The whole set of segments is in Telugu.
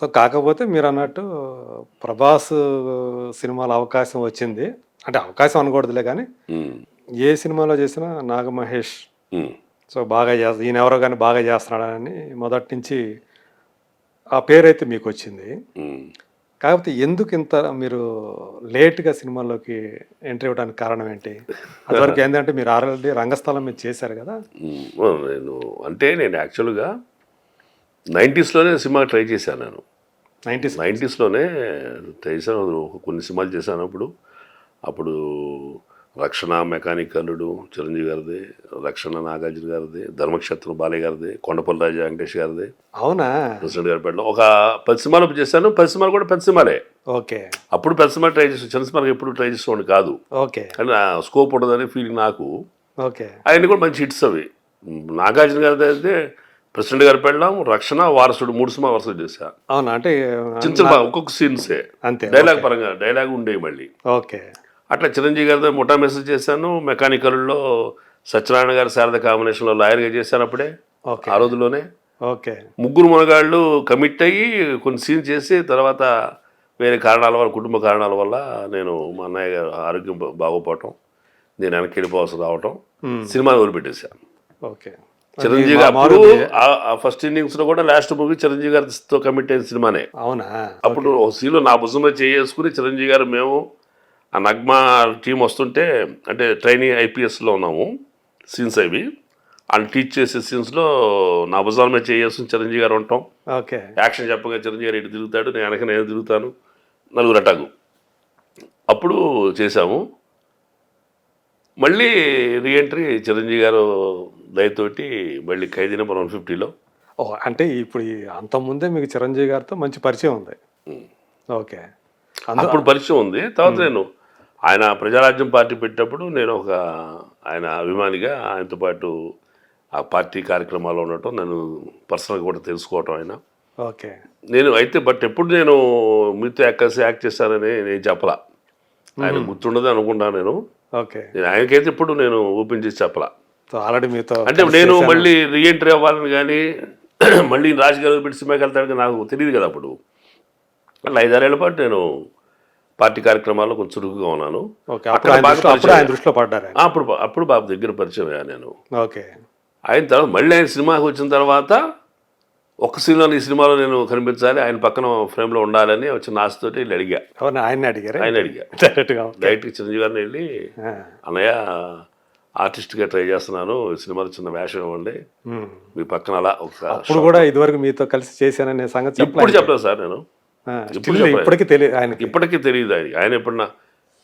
సో, కాకపోతే మీరన్నట్టు 'ప్రభాస్' సినిమాలో అవకాశం వచ్చింది. అంటే అవకాశం అనకూడదులే గానీ, హ్మ్. ఏ సినిమాలో చేసినా 'నాగమహేష్' హ్మ్. సో, బాగా ఈయనెవరో గాని బాగా చేస్తున్నాడని మొదటి నుంచి ఆ పేరైతే మీకొచ్చింది. హ్మ్. కాకపోతే ఎందుకింత మీరు లేట్‌గా సినిమాల్లోకి ఎంట్రీ ఇవ్వడానికి కారణం ఏంటి? అదివరకు ఏందంటే మీరు ఆల్రెడీ రంగస్థలం మీద చేశారు గదా! హ్మ్. నేను యాక్చువల్‌గా 90స్‌లోనే సినిమాకి ట్రై చేశాను నేను. 90స్ 90స్‌లోనే చేశాను. కొన్ని సినిమాలు చేశాను అప్పుడు. అప్పుడు 'రక్షణ', 'మెకానిక్ అల్లుడు' చిరంజీవి గారిది, 'రక్షణ' నాగార్జున గారిది, 'ధర్మక్షేత్రం' బాలయ్య గారిది, 'కొండపల్లి రాజా' వెంకటేష్ గారిది, అవునా? ప్రెసిడెంట్ గారి పేటలో ఒక 10 సినిమాలు చేశాను. 10 సినిమాలు కూడా పెద్ద సినిమాలే. ఓకే. అప్పుడు పెద్ద సినిమా ట్రై చేసాను. చిన్న సినిమాకి ఎప్పుడు ట్రై చేసేవాడిని కాదు. ఓకే. కానీ ఆ స్కోప్ ఉండదని ఫీలింగ్ నాకు. ఓకే. అవన్నీ కూడా మంచి హిట్స్ అవి. నాగార్జున గారిది అయితే 'ప్రెసిడెంట్ గారి పెళ్ళాం', 'రక్షణ', 'వారసుడు' 3 సినిమా వరుసగా చేశా. అవునా? అంటే చిన్న చిన్న నా ఒక్కొక్క సీన్సే. అంతే. Dialogue okay. పరంగా డైలాగ్ ఉండేవి మళ్ళీ. ఓకే. అట్లా చిరంజీవి గారితో ముఠా మెసేజ్ చేశాను. మెకానికల్లో సత్యనారాయణ గారి శారద కాంబినేషన్లో లాయర్గా చేశాను అప్పుడే. ఓకే. ఆ రోజుల్లోనే. ఓకే. ముగ్గురు మునగాళ్ళు కమిట్ అయ్యి కొన్ని సీన్ చేసి తర్వాత వేరే కారణాల వల్ల కుటుంబ కారణాల వల్ల నేను మా అన్నయ్య గారు ఆరోగ్యం బాగోపోవటం, నేను వెనక్కి వెళ్ళిపోవాల్సి రావటం, హ్మ్. సినిమాని వదిలిపెట్టేశాను. ఓకే. అది చిరంజీవి అప్పుడు మారుతి ఆ ఫస్ట్ ఇన్నింగ్స్లో కూడా లాస్ట్ మూవీ చిరంజీవి గారితో కమిట్ అయిన సినిమానే. అవునా? అప్పుడు ఓకే. ఒక సీన్లో నా భుజం మీద చేసుకుని చిరంజీవి గారు మేము ఆ నగ్మా టీం వస్తుంటే అంటే ట్రైనింగ్ ఐపీఎస్లో ఉన్నాము సీన్స్ అవి వాళ్ళు టీచ్ చేసే సీన్స్లో నా భుజాల మీద చేసుకుని చిరంజీవి గారు ఉంటాం. ఓకే. యాక్షన్ చెప్పగా చిరంజీవి గారు ఇటు తిరుగుతాడు, నేను వెనక నేను తిరుగుతాను, నలుగురు అటాకు. అప్పుడు చేశాము. మళ్ళీ రీఎంట్రీ చిరంజీవి గారు దయతోటి మళ్ళీ 'ఖైదీ నంబర్ 150లో. ఓహ్! అంటే ఇప్పుడు అంతకుముందే మీకు చిరంజీవి గారితో మంచి పరిచయం ఉంది. ఓకే. అప్పుడు పరిచయం ఉంది. తర్వాత నేను ఆయన ప్రజారాజ్యం పార్టీ పెట్టినప్పుడు నేను ఆయన అభిమానిగా ఆయనతో పాటు ఆ పార్టీ కార్యక్రమాల్లో ఉండటం, నన్ను పర్సనల్గా కూడా తెలుసుకోవటం ఆయన. ఓకే. నేను అయితే ఎప్పుడు నేను మీతో కలిసి యాక్ట్ చేశానని నేను చెప్పలా. ఆయన గుర్తుండదు అనుకుంటాను నేను. ఓకే. ఆయనకైతే ఇప్పుడు నేను ఓపెన్ చేసి చెప్పలా. సో, ఆల్రెడీ మీతో అంటే కలిసి నేను చేశాను. మళ్ళీ రీఎంట్రీ అవ్వాలని కానీ మళ్ళీ రాజకీయాలు పెట్టి సినిమాకి వెళ్తాడని నాకు తెలియదు కదా అప్పుడు. అట్లా 5-6 ఏళ్ల పాటు నేను పార్టీ కార్యక్రమాల్లో కొంచెం చురుకుగా ఉన్నాను. ఓకే. అక్కడ బాగా అప్పుడు పరిచయం ఆయన అయ్యా. దృష్టిలో పడ్డారు ఆయన. అప్పుడు బాబు దగ్గర పరిచయం అయ్యా నేను. ఓకే. అయిన తర్వాత మళ్ళీ ఆయన సినిమాకి వచ్చిన తర్వాత ఒక్క సీన్లో ఈ సినిమాలో నేను కనిపించాలి, ఆయన పక్కన ఫ్రేమ్లో ఉండాలని వచ్చిన ఆశతోటి వెళ్ళి అడిగా. అవునా? ఆయన్నే అడిగారా? ఆయన అడిగా డైరెక్ట్‌గా. ఓకే. డైరెక్ట్గా చిరంజీవి గారిని వెళ్ళి, ఆ! అన్నయ్య ఆర్టిస్ట్గా ట్రై చేస్తున్నాను, ఈ సినిమాలో చిన్న వేషం ఇవ్వండి, హ్మ్. మీ పక్కన అలా ఒక అప్పుడు కూడా ఇదివరకు మీతో కలిసి చేశాననే సంగతి ఇప్పుడు చెప్పలేదు. చెప్పలేదు సార్ నేను. ఆ! ఇప్పుడు స్టిల్ చెప్పలేదు. ఇప్పటికి తెలియదు ఆయనకి. ఇప్పటికీ తెలియదు ఆయన. ఆయన ఎప్పుడన్నా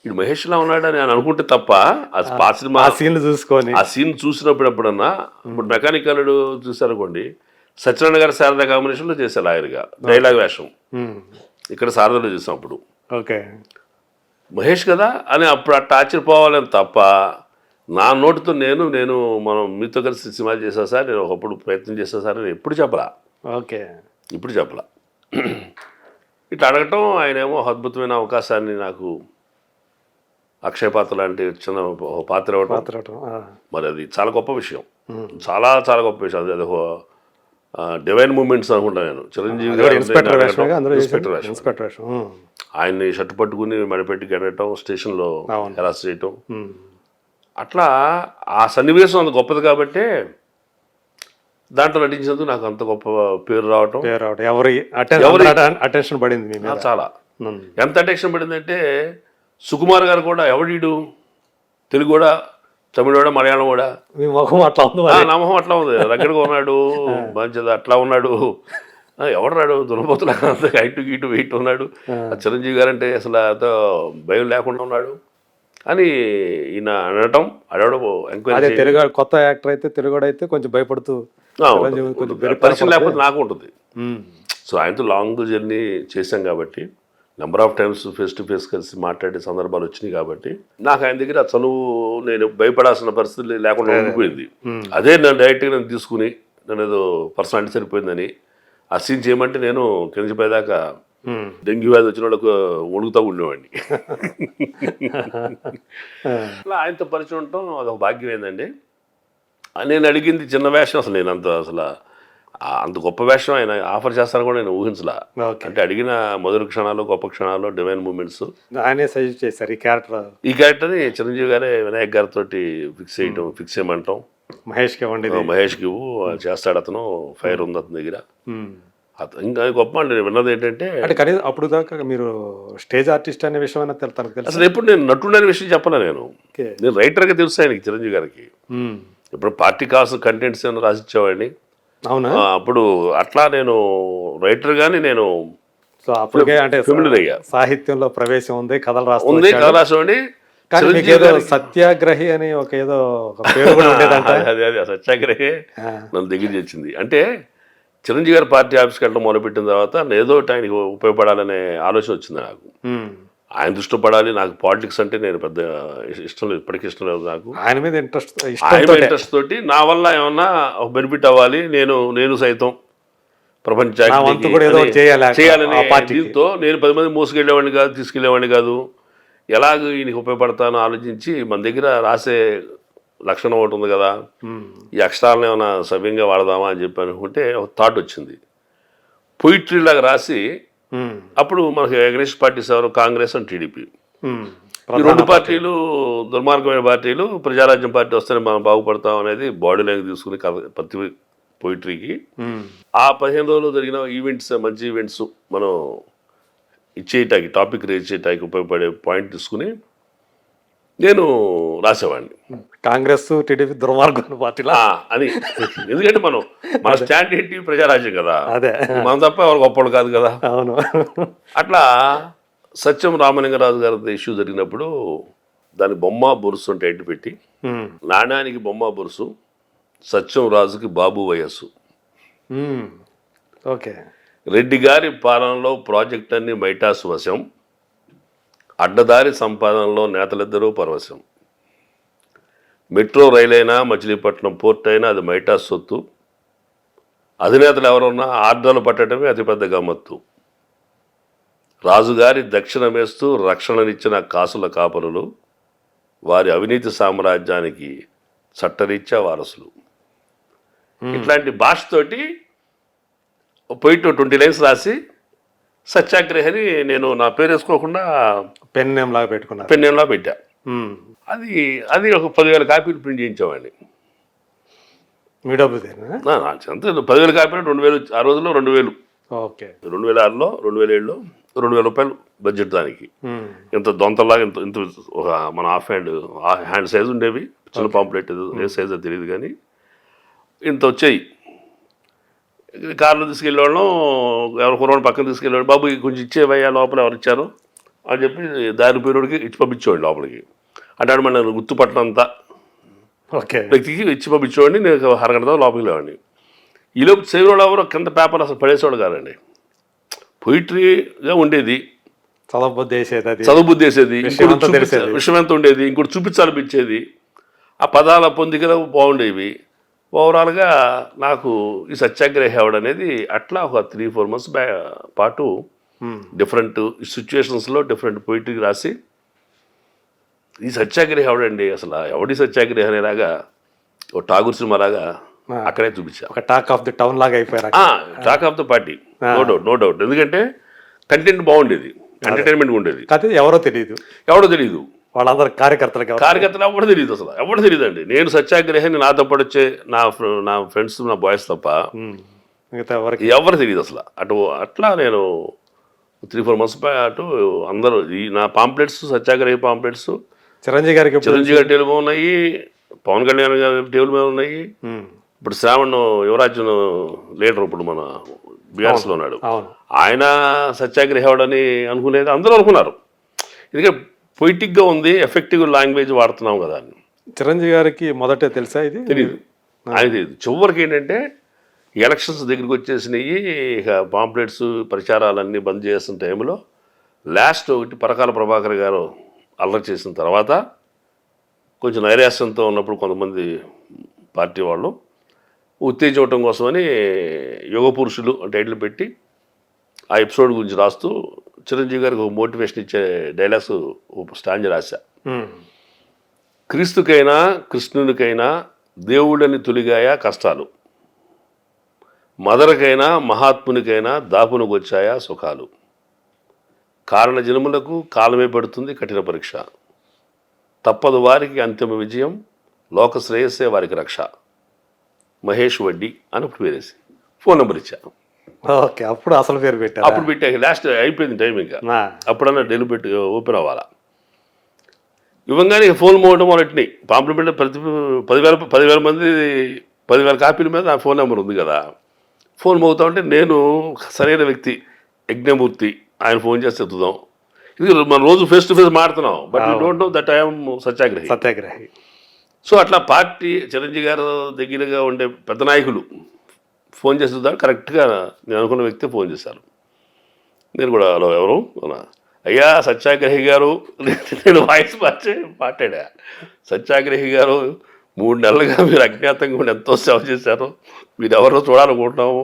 ఇది మహేష్లా ఉన్నాడని ఆయన అనుకుంటే తప్ప ఆ సినిమా ఆ సీన్‌లు చూసుకొని. ఆ సీన్ చూసినప్పుడు ఎప్పుడన్నా ఇప్పుడు మెకానికల్ చూసారనుకోండి, సత్యనారాయణ గారి శారదా కాంబినేషన్లో చేశారు లాయర్గా డైలాగ్ వేషం. హ్మ్. ఇక్కడ శారదలో చూసాం అప్పుడు. ఓకే. మహేష్ కదా అని అప్పుడు అట్లా ఆశ్చర్యపోవాలని తప్ప నా నోటితో నేను మనం మీతో కలిసి సినిమా చేసా సార్, నేను ఒకప్పుడు ప్రయత్నం చేసా సార్ అని ఎప్పుడు చెప్పలా. ఓకే. ఇప్పుడు చెప్పలా. ఇట్లా అడగటం ఆయనేమో అద్భుతమైన అవకాశాన్ని నాకు అక్షయ పాత్ర లాంటి చిన్న ఒక పాత్ర ఇవ్వటం, పాత్రటం. ఆ! మరి అది చాలా గొప్ప విషయం. చాలా చాలా గొప్ప విషయం. అది ఒక డివైన్ మూమెంట్స్ అనుకుంటా నేను. చిరంజీవి అది కూడా గారు ఇన్స్‌పెక్టర్ వేషమేగా అందులో చేసింది? ఇన్స్పెక్టర్ వేషం. ఇన్స్‌పెక్టర్ వేషం. హ్మ్. ఆయన్ని షర్ట్ పట్టుకుని మెడపెట్టి గెడటం, స్టేషన్లో అవును. హెరాస్ చేయటం, హ్మ్. అట్లా ఆ సన్నివేశం అంత గొప్పది కాబట్టే దాంట్లో నటించినందుకు నాకు అంత గొప్ప పేరు రావటం. పేరు రావడం. అటెన్షన్ పడింది మీ మీద. చాలా హ్మ్. ఎంత అటెన్షన్ పడిందంటే సుకుమార్ గారు కూడా ఎవడీడు తెలుగు కూడా, తమిళ కూడా, మలయాళం కూడా, మీ మొహం అట్లా ఉంది మరి. నమ్మకం అట్లా ఉంది, రగ్గడగా ఉన్నాడు, మంచిది అట్లా ఉన్నాడు, ఎవడరాడు దున్నపోతులా అంత హైట్ గీటు వెయిట్ ఉన్నాడు, ఆ చిరంజీవి గారు అంటే అసలు అంత భయం లేకుండా ఉన్నాడు అని ఈయన అనటం, అడవడం అదే ఎంక్వైరీ తెలుగు కొత్త యాక్టర్ అయితే తెలుగుడైతే కొంచెం భయపడుతూ చిరంజీవి కొంచెం పరిచయం లేకపోతే నాకు ఉంటుంది. హ్మ్. సో ఆయనతో లాంగ్ జర్నీ చేశాం కాబట్టి number of times face to face కలిసి మాట్లాడే సందర్భాలు వచ్చినాయి కాబట్టి నాకు ఆయన దగ్గర ఆ చనువు, నేను భయపడాల్సిన పరిస్థితి లేకుండా ఉండిపోయింది. అదే నన్ను డైరెక్ట్గా నేను తీసుకుని నన్ను ఏదో పర్సనాలిటీ సరిపోయిందని ఆ సీన్ చేయమంటే నేను కింద పైదాకా హ్మ్. డెంగ్యూ వ్యాధి వచ్చిన వాళ్ళకు వణుకుతూ ఉండేవాడిని. అట్లా ఆయనతో పరిచయం ఉండటం అదొక భాగ్యం ఏందండి. నేను అడిగింది చిన్న వేషం, అసలు నేను అంత అసలు అంత గొప్ప వేషం ఆయన ఆఫర్ చేస్తారని కూడా నేను ఊహించలా. ఓకే. అంటే అడిగిన మధుర క్షణాలు, గొప్ప క్షణాలు, డివైన్ మూమెంట్స్. ఆయనే సజెస్ట్ చేశారు ఈ క్యారెక్టర్. ఈ క్యారెక్టర్ని చిరంజీవి గారే వినాయక్ గారితో ఫిక్స్ చేయమంటాం. మహేష్కి వండిది. మహేష్కి చేస్తాడు అతను, ఫైర్ ఉంది అతని దగ్గర. ఇంకా గొప్ప అండి. నేను విన్నది ఏంటంటే అంటే కనీసం అప్పుడు దాకా మీరు స్టేజ్ ఆర్టిస్ట్ అనే విషయం అయినా తనకు తెలుసు. అసలు ఎప్పుడు నేను నటుడు అనే విషయం చెప్పలే. నేను రైటర్గా తెలుసు ఆయనకి, చిరంజీవి గారికి. ఇప్పుడు పార్టీ కావాల్సిన కంటెంట్స్ ఏమైనా రాసిచ్చేవాడిని. అవునా? అప్పుడు అట్లా నేను రైటర్ గాని నేను సో అప్పటికే అంటే ఫెమిలియర్ అయ్యా. సాహిత్యంలో ప్రవేశం ఉంది, కథలు ఉంది, రాస్తుంది. కథ రాసేవాడిని. కానీ మీకు ఏదో సత్యాగ్రహి అని ఒక ఏదో ఒక పేరు కూడా ఉండేదంట. అదే సత్యాగ్రహే నన్ను దగ్గర తెచ్చింది. అంటే చిరంజీవి గారి పార్టీ ఆఫీస్కి వెళ్ళడం మొదలుపెట్టిన తర్వాత ఏదో ఆయనకి ఉపయోగపడాలనే ఆలోచన వచ్చింది నాకు. ఆయన దృష్టి పడాలి. నాకు పాలిటిక్స్ అంటే నేను పెద్ద ఇష్టం లేదు, ఇప్పటికీ ఇష్టం లేదు నాకు. ఆయన మీద ఇంట్రెస్ట్ తోటి నా వల్ల ఏమన్నా ఒక బెనిఫిట్ అవ్వాలి, నేను సైతం ప్రపంచానికి చేయాలనే దీంతో నేను 10 మంది మోసుకెళ్ళేవాడిని కాదు, తీసుకెళ్లేవాడిని కాదు. ఎలాగ ఈయనకి ఉపయోగపడతానో ఆలోచించి మన దగ్గర రాసే లక్షణం ఒకటి ఉంది కదా, ఈ అక్షరాలను ఏమైనా సవ్యంగా వాడదామా అని చెప్పి అనుకుంటే ఒక థాట్ వచ్చింది. పొయిట్రీ లాగా రాసి అప్పుడు మనకి అగ్నిస్ట్ పార్టీస్ ఎవరు, కాంగ్రెస్ అండ్ టీడీపీ. ఈ రెండు పార్టీలు దుర్మార్గమైన పార్టీలు. ప్రజారాజ్యం పార్టీ వస్తేనే మనం బాగుపడతాం అనేది బాడీ లైన్ తీసుకుని ప్రతి పొయిట్రీకి ఆ 15 రోజులు జరిగిన ఈవెంట్స్, మంచి ఈవెంట్స్ మనం ఇచ్చేయటానికి, టాపిక్ రేజ్ చేయటానికి ఉపయోగపడే పాయింట్ తీసుకుని నేను రాసేవాడిని. కాంగ్రెస్ టీడీపీ దుర్మార్గం పార్టీలా అని. ఎందుకంటే మన స్టాండ్ ఏంటి, ప్రజారాజ్యం కదా, అదే మనం తప్ప ఎవరు గొప్పలు కాదు కదా. అవును. అట్లా సత్యం రామలింగరాజు గారి ఇష్యూ జరిగినప్పుడు దాని బొమ్మ బొరుసు అంటే ఎట్టు పెట్టి, నాణ్యానికి బొమ్మ బొరుసు, సత్యం రాజుకి బాబు వయస్సు. ఓకే. రెడ్డి గారి పాలనలో ప్రాజెక్ట్ అన్ని మైటాస్ వశం, అడ్డదారి సంపాదనలో నేతలిద్దరూ పరవశం. మెట్రో రైలైనా, మచిలీపట్నం పోర్ట్ అయినా అది మైటాస్ సొత్తు. అధినేతలు ఎవరున్నా ఆర్డర్లు పట్టడమే అతిపెద్ద గమ్మత్తు. రాజుగారి దక్షిణమేస్తూ రక్షణనిచ్చిన కాసుల కాపరులు, వారి అవినీతి సామ్రాజ్యానికి చట్టరీత్యా వారసులు. ఇట్లాంటి భాషతోటి పోయిట్ 20 లైన్స్ రాసి సత్యాగ్రహని నేను నా పేరు వేసుకోకుండా పెన్ నేమ్ లాగా పెట్టుకున్నా, పెన్ నేమ్లా పెట్టా. అది ఒక 10,000 కాపీలు ప్రింట్ చేయించామండి. మీ డబ్బు అంతే. 10,000 కాపీలు 2,000, ఆ రోజుల్లో 2,000. ఓకే. 2006లో 2007లో 2,000 రూపాయలు బడ్జెట్ దానికి. ఇంత దొంతలాగా ఇంత ఇంత ఒక మన హ్యాండ్ సైజ్ ఉండేవి, చిన్న పాంప్లెట్, ఏ సైజో తెలియదు కానీ ఇంత వచ్చాయి. కార్లో తీసుకెళ్ళేవాళ్ళం, ఎవరు కురవాడిని పక్కన తీసుకెళ్ళేవాడు, బాబు కొంచెం ఇచ్చేవయ్యా లోపల ఎవరు ఇచ్చారు అని చెప్పి దారి పేరుడికి ఇచ్చి పంపించేవాడు లోపలికి. అంటే మన గుర్తుపట్టినంత వ్యక్తికి ఇచ్చి పంపించేవాడిని. నేను అరగంట లోపలికి లేవాడిని. ఈలోపు సేవలు ఎవరు కింద పేపర్ అసలు పడేసేవాడు కాదండి. పొయిట్రీగా ఉండేది, చదువుబుద్ధి వేసేది, విషయం ఎంత ఉండేది, ఇంకోటి చూపించాలనిపించేది. ఆ పదాల పొందికలు బాగుండేవి. ఓవరాల్గా నాకు ఈ సత్యాగ్రహి అవడం అనేది అట్లా ఒక 3-4 months పాటు డిఫరెంట్ సిచ్యువేషన్స్లో డిఫరెంట్ పొయిట్రీ రాసి ఈ సత్యాగ్రహి ఎవడండి, అసలు ఎవడి సత్యాగ్రహి అనేలాగా ఒక ఠాగూర్ సినిమా లాగా అక్కడే చూపించా. టాక్ ఆఫ్ ది టౌన్ లాగా అయిపోయారు. Talk of the party, no doubt. ఎందుకంటే కంటెంట్ బాగుండేది, ఎంటర్టైన్మెంట్ ఉండేది. ఎవరో తెలియదు వాళ్ళందరూ కార్యకర్తలు ఎవరు తెలియదు, అసలు ఎవరు తెలియదు అండి. నేను సత్యాగ్రహాన్ని నాతో పాటు వచ్చే నా ఫ్రెండ్స్, నా బాయ్స్ తప్ప ఎవరు తెలియదు అసలు. అట్లా నేను 3-4 months పాటు అందరూ నా పాంప్లెట్స్, సత్యాగ్రహి పాంప్లెట్స్ చిరంజీవి గారి టేబుల్ మీద ఉన్నాయి, పవన్ కళ్యాణ్ గారి టేబుల్ మీద ఉన్నాయి. ఇప్పుడు శ్రావణ్ యువరాజన్ లీడర్ ఇప్పుడు మన బీఆర్ఎస్లో ఉన్నాడు, ఆయన సత్యాగ్రహి అవడని అనుకునేది అందరూ అనుకున్నారు. ఎందుకంటే పొయిటిక్గా ఉంది, ఎఫెక్టివ్ లాంగ్వేజ్ వాడుతున్నాం కదా. చిరంజీవి గారికి మొదట తెలుసా ఇది? తెలియదు, ఆయన తెలియదు. చివరికి ఏంటంటే ఎలక్షన్స్ దగ్గరికి వచ్చేసినాయి, ఇక పాంప్లెట్స్ ప్రచారాలన్నీ బంద్ చేసిన టైంలో లాస్ట్ ఒకటి పరకాల ప్రభాకర్ గారు అల్లరి చేసిన తర్వాత కొంచెం నైరాశ్యంతో ఉన్నప్పుడు కొంతమంది పార్టీ వాళ్ళు ఉత్తేజవటం కోసమని యుగ పురుషులు టైటిల్ పెట్టి ఆ ఎపిసోడ్ గురించి రాస్తూ చిరంజీవి గారికి ఒక మోటివేషన్ ఇచ్చే డైలాగ్స్ స్టాంజ్ రాశా. క్రీస్తుకైనా కృష్ణునికైనా దేవుడని తొలిగాయ కష్టాలు, మదరకైనా మహాత్మునికైనా దాపునకు వచ్చాయా సుఖాలు, కారణ జన్ములకు కాలమే పడుతుంది కఠిన పరీక్ష, తప్పదు వారికి అంతిమ విజయం, లోక శ్రేయస్సే వారికి రక్ష. మహేష్ వడ్డీ అని అప్పుడు పేరేసి ఫోన్ నెంబర్ ఇచ్చా. ఓకే, అప్పుడు అసలు పేరు పెట్టారు. అప్పుడు పెట్టాక లాస్ట్ అయిపోయింది టైం, ఇంకా అప్పుడన్నా డెలివరీ పెట్టి ఓపెన్ అవ్వాలా. ఇవ్వగానే ఫోన్ మోగడం మొదలెట్టినాయి. పాంప్లిమెంట్ ప్రతి 10,000 మంది 10,000 కాపీల మీద నా ఫోన్ నెంబర్ ఉంది కదా. ఫోన్ మోగుతా ఉంటే నేను సరైన వ్యక్తి యజ్ఞమూర్తి, ఆయన ఫోన్ చేస్తే ఎత్తుదాం. ఇది మనం రోజు ఫేస్ టు ఫేస్ మాడుతున్నాం, but you don't know that I'm satyagrahi. So అట్లా పార్టీ చిరంజీవి గారు దగ్గరగా ఉండే పెద్ద నాయకులు ఫోన్ చేసేదా కరెక్ట్గా నేను అనుకున్న వ్యక్తి ఫోన్ చేశారు. నేను కూడా హలో ఎవరు అన్నా, అయ్యా సత్యాగ్రహి గారు, నేను వాయిస్ మాట్లాడా. సత్యాగ్రహి గారు 3 నెలలుగా మీరు అజ్ఞాతంగా ఉండి ఎంతో సేవ చేశారు, మీరు ఎవరో చూడాలనుకుంటున్నాము,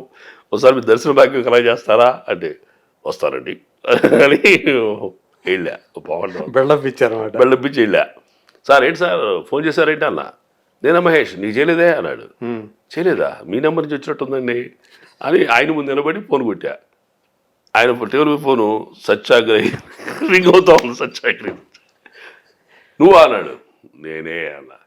ఒకసారి మీరు దర్శన భాగ్యం కలగ చేస్తారా అంటే వస్తారండి అని వెళ్ళా. బిల్డప్ ఇచ్చారన్నమాట. బిల్డప్ ఇచ్చి వెళ్ళా. సార్ ఏంటి సార్ ఫోన్ చేశారేంటి అన్న. నేనా మహేష్, నీకు చేయలేదే అన్నాడు. చేయలేదా, మీ నెంబర్ నుంచి వచ్చినట్టుందండి అని ఆయన ముందు నిలబడి ఫోన్ కొట్టా. ఆయన టేబుల్ ఫోను సత్యాగ్రహి రింగ్ అవుతా ఉంది. సత్యాగ్రహి నువ్వు అన్నాడు. నేనే అన్నా.